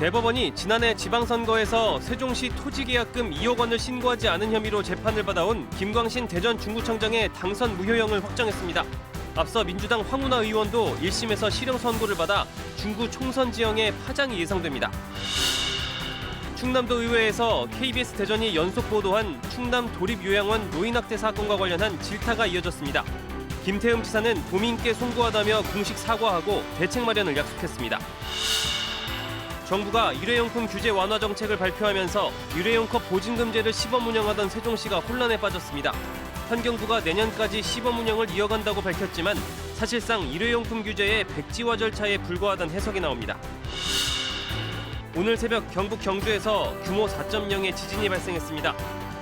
대법원이 지난해 지방선거에서 세종시 토지계약금 2억 원을 신고하지 않은 혐의로 재판을 받아온 김광신 대전 중구청장의 당선 무효형을 확정했습니다. 앞서 민주당 황운하 의원도 1심에서 실형 선고를 받아 중구 총선 지형에 파장이 예상됩니다. 충남도 의회에서 KBS 대전이 연속 보도한 충남 도립요양원 노인학대 사건과 관련한 질타가 이어졌습니다. 김태흠 지사는 도민께 송구하다며 공식 사과하고 대책 마련을 약속했습니다. 정부가 일회용품 규제 완화 정책을 발표하면서 일회용컵 보증금제를 시범 운영하던 세종시가 혼란에 빠졌습니다. 환경부가 내년까지 시범 운영을 이어간다고 밝혔지만 사실상 일회용품 규제의 백지화 절차에 불과하다는 해석이 나옵니다. 오늘 새벽 경북 경주에서 규모 4.0의 지진이 발생했습니다.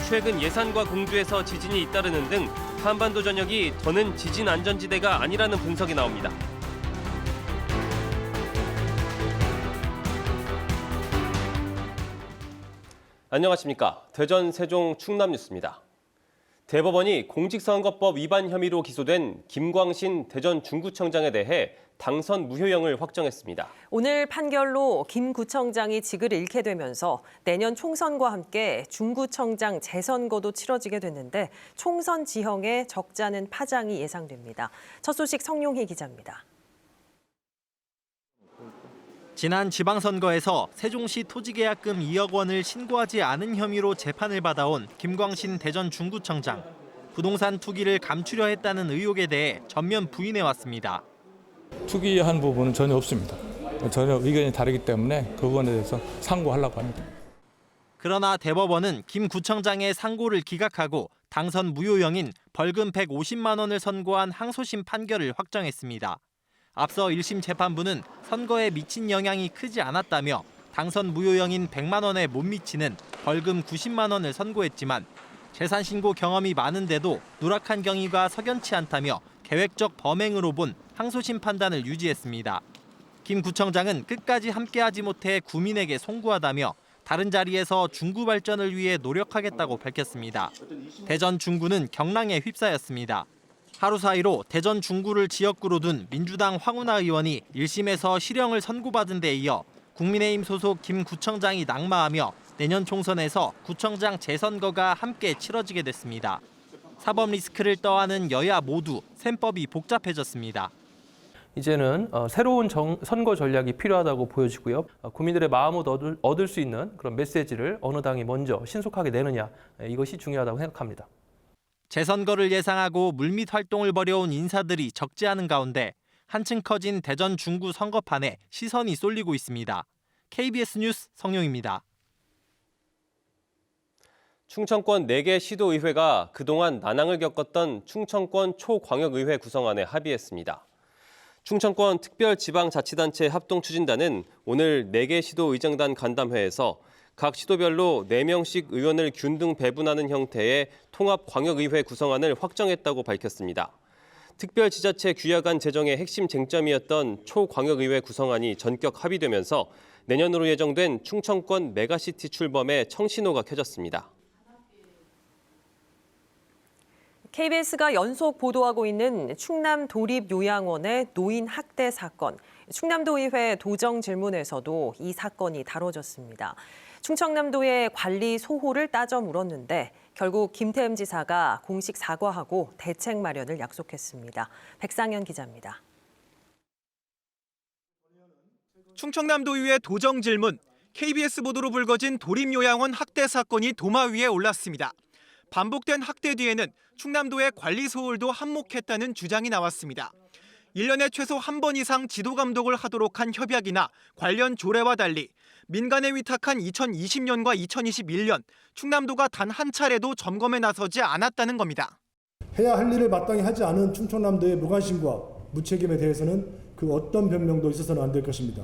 최근 예산과 공주에서 지진이 잇따르는 등 한반도 전역이 더는 지진 안전지대가 아니라는 분석이 나옵니다. 안녕하십니까. 대전, 세종, 충남 뉴스입니다. 대법원이 공직선거법 위반 혐의로 기소된 김광신 대전 중구청장에 대해 당선 무효형을 확정했습니다. 오늘 판결로 김 구청장이 직을 잃게 되면서 내년 총선과 함께 중구청장 재선거도 치러지게 됐는데 총선 지형에 적잖은 파장이 예상됩니다. 첫 소식 성용희 기자입니다. 지난 지방선거에서 세종시 토지계약금 2억 원을 신고하지 않은 혐의로 재판을 받아온 김광신 대전 중구청장. 부동산 투기를 감추려 했다는 의혹에 대해 전면 부인해왔습니다. 투기한 부분은 전혀 없습니다. 전혀 의견이 다르기 때문에 그 부분에 대해서 상고하려고 합니다. 그러나 대법원은 김 구청장의 상고를 기각하고 당선 무효형인 벌금 150만 원을 선고한 항소심 판결을 확정했습니다. 앞서 1심 재판부는 선거에 미친 영향이 크지 않았다며 당선 무효형인 100만 원에 못 미치는 벌금 90만 원을 선고했지만 재산 신고 경험이 많은데도 누락한 경위가 석연치 않다며 계획적 범행으로 본 항소심 판단을 유지했습니다. 김 구청장은 끝까지 함께하지 못해 구민에게 송구하다며 다른 자리에서 중구 발전을 위해 노력하겠다고 밝혔습니다. 대전 중구는 경랑에 휩싸였습니다. 하루 사이로 대전 중구를 지역구로 둔 민주당 황운하 의원이 1심에서 실형을 선고받은 데 이어 국민의힘 소속 김 구청장이 낙마하며 내년 총선에서 구청장 재선거가 함께 치러지게 됐습니다. 사법 리스크를 떠안은 여야 모두 셈법이 복잡해졌습니다. 이제는 새로운 선거 전략이 필요하다고 보여지고요. 국민들의 마음을 얻을 수 있는 그런 메시지를 어느 당이 먼저 신속하게 내느냐, 이것이 중요하다고 생각합니다. 재선거를 예상하고 물밑 활동을 벌여온 인사들이 적지 않은 가운데 한층 커진 대전 중구 선거판에 시선이 쏠리고 있습니다. KBS 뉴스 성용입니다. 충청권 4개 시도의회가 그동안 난항을 겪었던 충청권 초광역의회 구성안에 합의했습니다. 충청권 특별지방자치단체 합동추진단은 오늘 4개 시도의정단 간담회에서 각 시도별로 4명씩 의원을 균등 배분하는 형태의 통합광역의회 구성안을 확정했다고 밝혔습니다. 특별지자체 규약안 제정의 핵심 쟁점이었던 초광역의회 구성안이 전격 합의되면서 내년으로 예정된 충청권 메가시티 출범에 청신호가 켜졌습니다. KBS가 연속 보도하고 있는 충남 도립요양원의 노인 학대 사건. 충남도의회 도정 질문에서도 이 사건이 다뤄졌습니다. 충청남도의 관리 소홀을 따져 물었는데 결국 김태흠 지사가 공식 사과하고 대책 마련을 약속했습니다. 백상현 기자입니다. 충청남도의회 도정 질문, KBS 보도로 불거진 도립요양원 학대 사건이 도마 위에 올랐습니다. 반복된 학대 뒤에는 충남도의 관리 소홀도 한몫했다는 주장이 나왔습니다. 1년에 최소 한 번 이상 지도 감독을 하도록 한 협약이나 관련 조례와 달리 민간에 위탁한 2020년과 2021년 충남도가 단 한 차례도 점검에 나서지 않았다는 겁니다. 해야 할 일을 마땅히 하지 않은 충청남도의 무관심과 무책임에 대해서는 그 어떤 변명도 있어서는 안 될 것입니다.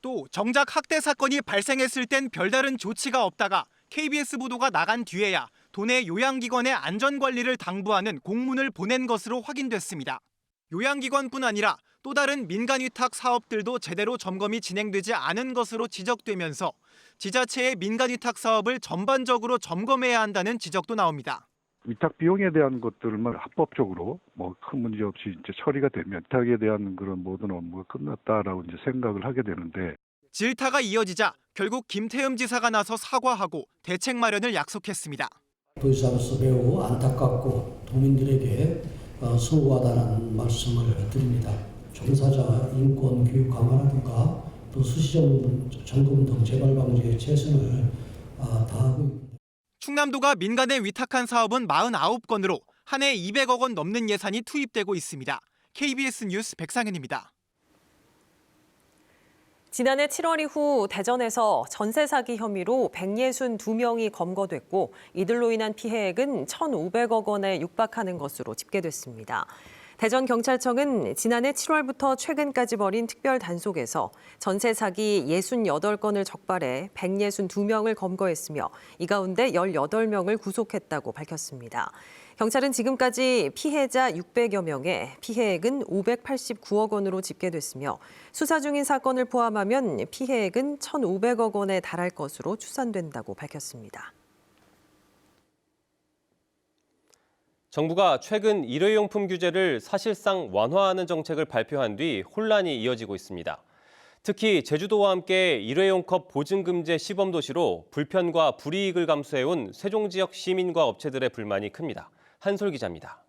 또 정작 학대 사건이 발생했을 땐 별다른 조치가 없다가 KBS 보도가 나간 뒤에야 도내 요양기관의 안전관리를 당부하는 공문을 보낸 것으로 확인됐습니다. 요양기관뿐 아니라 또 다른 민간위탁 사업들도 제대로 점검이 진행되지 않은 것으로 지적되면서 지자체의 민간위탁 사업을 전반적으로 점검해야 한다는 지적도 나옵니다. 위탁 비용에 대한 것들만 합법적으로 큰 문제 없이 이제 처리가 되면 위탁에 대한 그런 모든 업무가 끝났다라고 이제 생각을 하게 되는데 질타가 이어지자 결국 김태흠 지사가 나서 사과하고 대책 마련을 약속했습니다. 도지사로서 매우 안타깝고 도민들에게 수고하다는 말씀을 드립니다. 종사자 인권 교육 강화라든가 또 수시점 점검 등 재발 방지에 최선을 다하고 있습니다. 충남도가 민간에 위탁한 사업은 49건으로 한 해 200억 원 넘는 예산이 투입되고 있습니다. KBS 뉴스 백상현입니다. 지난해 7월 이후 대전에서 전세 사기 혐의로 162명이 검거됐고 이들로 인한 피해액은 1,500억 원에 육박하는 것으로 집계됐습니다. 대전경찰청은 지난해 7월부터 최근까지 벌인 특별 단속에서 전세 사기 68건을 적발해 162명을 검거했으며 이 가운데 18명을 구속했다고 밝혔습니다. 경찰은 지금까지 피해자 600여 명에 피해액은 589억 원으로 집계됐으며 수사 중인 사건을 포함하면 피해액은 1,500억 원에 달할 것으로 추산된다고 밝혔습니다. 정부가 최근 일회용품 규제를 사실상 완화하는 정책을 발표한 뒤 혼란이 이어지고 있습니다. 특히 제주도와 함께 일회용컵 보증금제 시범도시로 불편과 불이익을 감수해온 세종 지역 시민과 업체들의 불만이 큽니다. 한솔 기자입니다.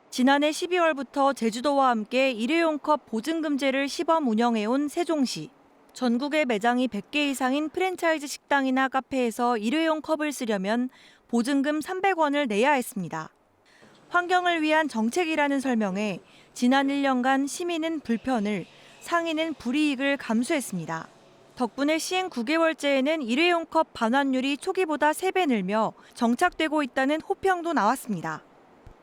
지난해 12월부터 제주도와 함께 일회용컵 보증금제를 시범 운영해온 세종시. 전국의 매장이 100개 이상인 프랜차이즈 식당이나 카페에서 일회용 컵을 쓰려면 보증금 300원을 내야 했습니다. 환경을 위한 정책이라는 설명에 지난 1년간 시민은 불편을, 상인은 불이익을 감수했습니다. 덕분에 시행 9개월째에는 일회용 컵 반환율이 초기보다 3배 늘며 정착되고 있다는 호평도 나왔습니다.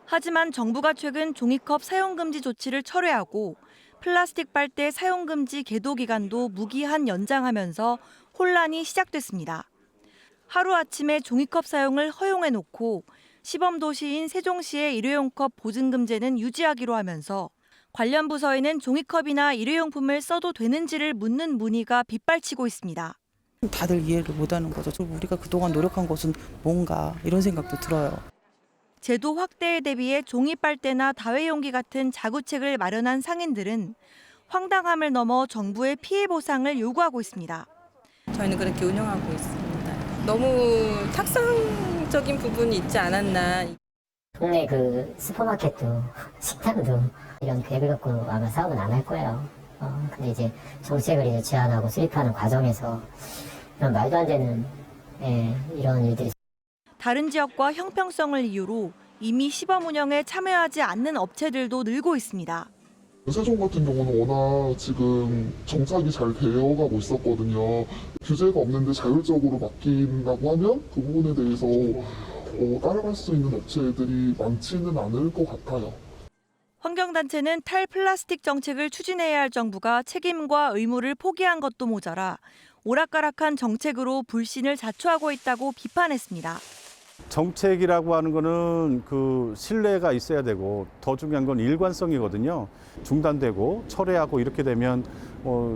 하지만 정부가 최근 종이컵 사용금지 조치를 철회하고 플라스틱 빨대 사용금지 계도 기간도 무기한 연장하면서 혼란이 시작됐습니다. 하루아침에 종이컵 사용을 허용해놓고 시범도시인 세종시의 일회용컵 보증금제는 유지하기로 하면서 관련 부서에는 종이컵이나 일회용품을 써도 되는지를 묻는 문의가 빗발치고 있습니다. 다들 이해를 못하는 거죠. 우리가 그동안 노력한 것은 뭔가 이런 생각도 들어요. 제도 확대에 대비해 종이 빨대나 다회용기 같은 자구책을 마련한 상인들은 황당함을 넘어 정부의 피해 보상을 요구하고 있습니다. 저희는 그렇게 운영하고 있습니다. 너무 탁상적인 부분이 있지 않았나. 동네 그 슈퍼마켓도 식당도 이런 계획을 갖고 아마 사업은 안 할 거예요. 근데 이제 정책을 이제 제안하고 수립하는 과정에서 이런 말도 안 되는 이런 일들이. 다른 지역과 형평성을 이유로 이미 시범 운영에 참여하지 않는 업체들도 늘고 있습니다. 세종 같은 경우는 워낙 지금 정착이 잘 되어가고 있었거든요. 규제가 없는데 자율적으로 맡긴다고 하면 그 부분에 대해서 따라갈 수 있는 업체들이 많지는 않을 것 같아요. 환경단체는 탈플라스틱 정책을 추진해야 할 정부가 책임과 의무를 포기한 것도 모자라 오락가락한 정책으로 불신을 자초하고 있다고 비판했습니다. 정책이라고 하는 거는 그 신뢰가 있어야 되고 더 중요한 건 일관성이거든요. 중단되고 철회하고 이렇게 되면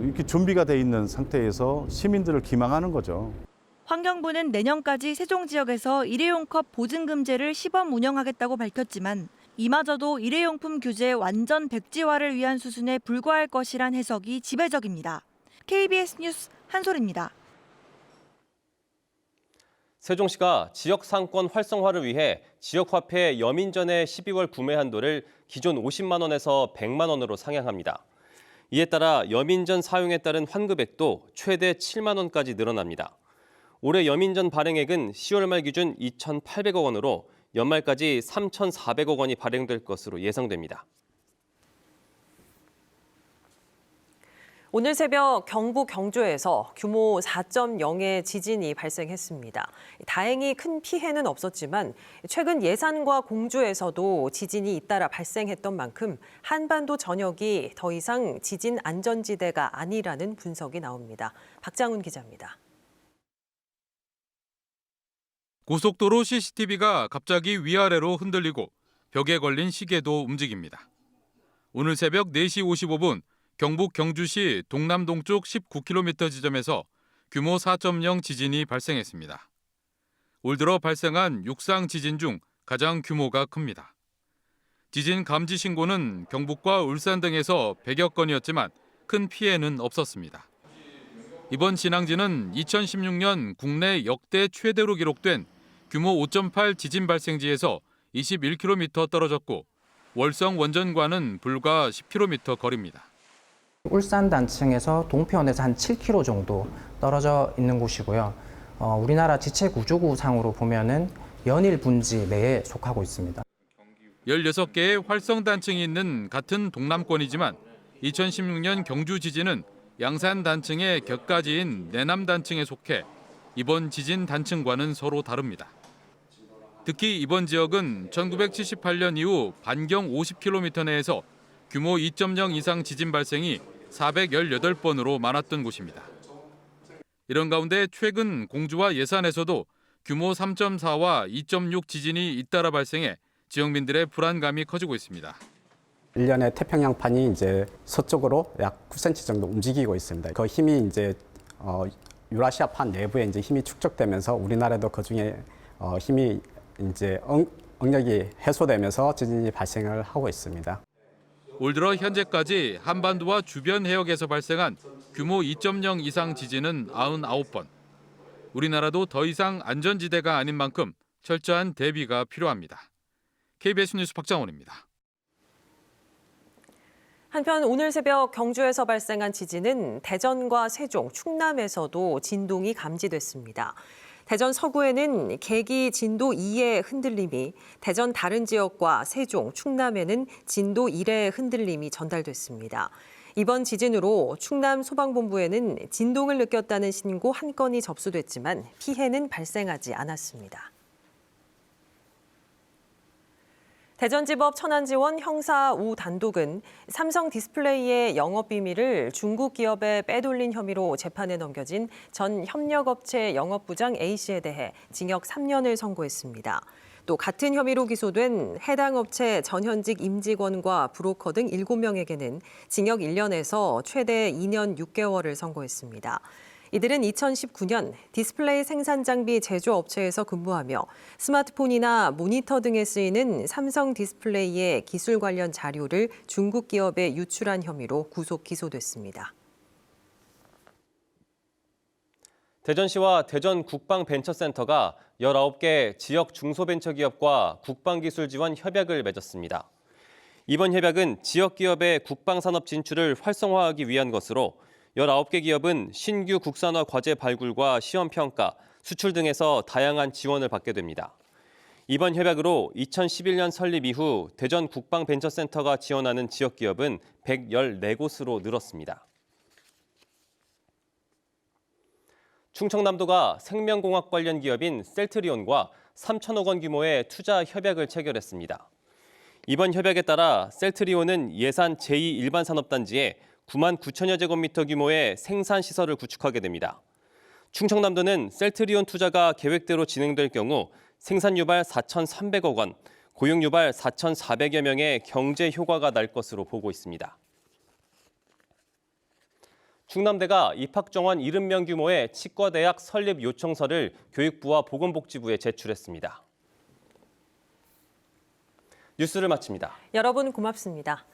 이렇게 준비가 돼 있는 상태에서 시민들을 기망하는 거죠. 환경부는 내년까지 세종 지역에서 일회용컵 보증금제를 시범 운영하겠다고 밝혔지만 이마저도 일회용품 규제 완전 백지화를 위한 수준에 불과할 것이란 해석이 지배적입니다. KBS 뉴스 한솔입니다. 세종시가 지역 상권 활성화를 위해 지역화폐 여민전의 12월 구매 한도를 기존 50만 원에서 100만 원으로 상향합니다. 이에 따라 여민전 사용에 따른 환급액도 최대 7만 원까지 늘어납니다. 올해 여민전 발행액은 10월 말 기준 2,800억 원으로 연말까지 3,400억 원이 발행될 것으로 예상됩니다. 오늘 새벽 경북 경주에서 규모 4.0의 지진이 발생했습니다. 다행히 큰 피해는 없었지만 최근 예산과 공주에서도 지진이 잇따라 발생했던 만큼 한반도 전역이 더 이상 지진 안전지대가 아니라는 분석이 나옵니다. 박장훈 기자입니다. 고속도로 CCTV가 갑자기 위아래로 흔들리고 벽에 걸린 시계도 움직입니다. 오늘 새벽 4시 55분 경북 경주시 동남동쪽 19km 지점에서 규모 4.0 지진이 발생했습니다. 올 들어 발생한 육상 지진 중 가장 규모가 큽니다. 지진 감지 신고는 경북과 울산 등에서 100여 건이었지만 큰 피해는 없었습니다. 이번 진앙지는 2016년 국내 역대 최대로 기록된 규모 5.8 지진 발생지에서 21km 떨어졌고 월성 원전과는 불과 10km 거리입니다. 울산 단층에서 동편에서 한 7km 정도 떨어져 있는 곳이고요. 우리나라 지체 구조구상으로 보면은 연일 분지 내에 속하고 있습니다. 16개의 활성 단층이 있는 같은 동남권이지만 2016년 경주 지진은 양산 단층의 격가지인 내남 단층에 속해 이번 지진 단층과는 서로 다릅니다. 특히 이번 지역은 1978년 이후 반경 50km 내에서 규모 2.0 이상 지진 발생이 418번으로 많았던 곳입니다. 이런 가운데 최근 공주와 예산에서도 규모 3.4와 2.6 지진이 잇따라 발생해 지역민들의 불안감이 커지고 있습니다. 1년에 태평양판이 이제 서쪽으로 약 9cm 정도 움직이고 있습니다. 그 힘이 이제 유라시아판 내부에 이제 힘이 축적되면서 우리나라도 그 중에 힘이 이제 응력이 해소되면서 지진이 발생을 하고 있습니다. 올 들어 현재까지 한반도와 주변 해역에서 발생한 규모 2.0 이상 지진은 99번. 우리나라도 더 이상 안전지대가 아닌 만큼 철저한 대비가 필요합니다. KBS 뉴스 박장원입니다. 한편 오늘 새벽 경주에서 발생한 지진은 대전과 세종, 충남에서도 진동이 감지됐습니다. 대전 서구에는 계기 진도 2의 흔들림이, 대전 다른 지역과 세종, 충남에는 진도 1의 흔들림이 전달됐습니다. 이번 지진으로 충남 소방본부에는 진동을 느꼈다는 신고 1건이 접수됐지만 피해는 발생하지 않았습니다. 대전지법 천안지원 형사 5단독은 삼성 디스플레이의 영업 비밀을 중국 기업에 빼돌린 혐의로 재판에 넘겨진 전 협력업체 영업부장 A씨에 대해 징역 3년을 선고했습니다. 또 같은 혐의로 기소된 해당 업체 전현직 임직원과 브로커 등 7명에게는 징역 1년에서 최대 2년 6개월을 선고했습니다. 이들은 2019년 디스플레이 생산 장비 제조업체에서 근무하며 스마트폰이나 모니터 등에 쓰이는 삼성 디스플레이의 기술 관련 자료를 중국 기업에 유출한 혐의로 구속 기소됐습니다. 대전시와 대전국방벤처센터가 19개 지역 중소벤처기업과 국방기술 지원 협약을 맺었습니다. 이번 협약은 지역 기업의 국방산업 진출을 활성화하기 위한 것으로 19개 기업은 신규 국산화 과제 발굴과 시험평가, 수출 등에서 다양한 지원을 받게 됩니다. 이번 협약으로 2011년 설립 이후 대전국방벤처센터가 지원하는 지역 기업은 114곳으로 늘었습니다. 충청남도가 생명공학 관련 기업인 셀트리온과 3천억 원 규모의 투자 협약을 체결했습니다. 이번 협약에 따라 셀트리온은 예산 제2 일반산업단지에 9만 9천여 제곱미터 규모의 생산시설을 구축하게 됩니다. 충청남도는 셀트리온 투자가 계획대로 진행될 경우 생산 유발 4,300억 원, 고용 유발 4,400여 명의 경제 효과가 날 것으로 보고 있습니다. 충남대가 입학 정원 70명 규모의 치과대학 설립 요청서를 교육부와 보건복지부에 제출했습니다. 뉴스를 마칩니다. 여러분 고맙습니다.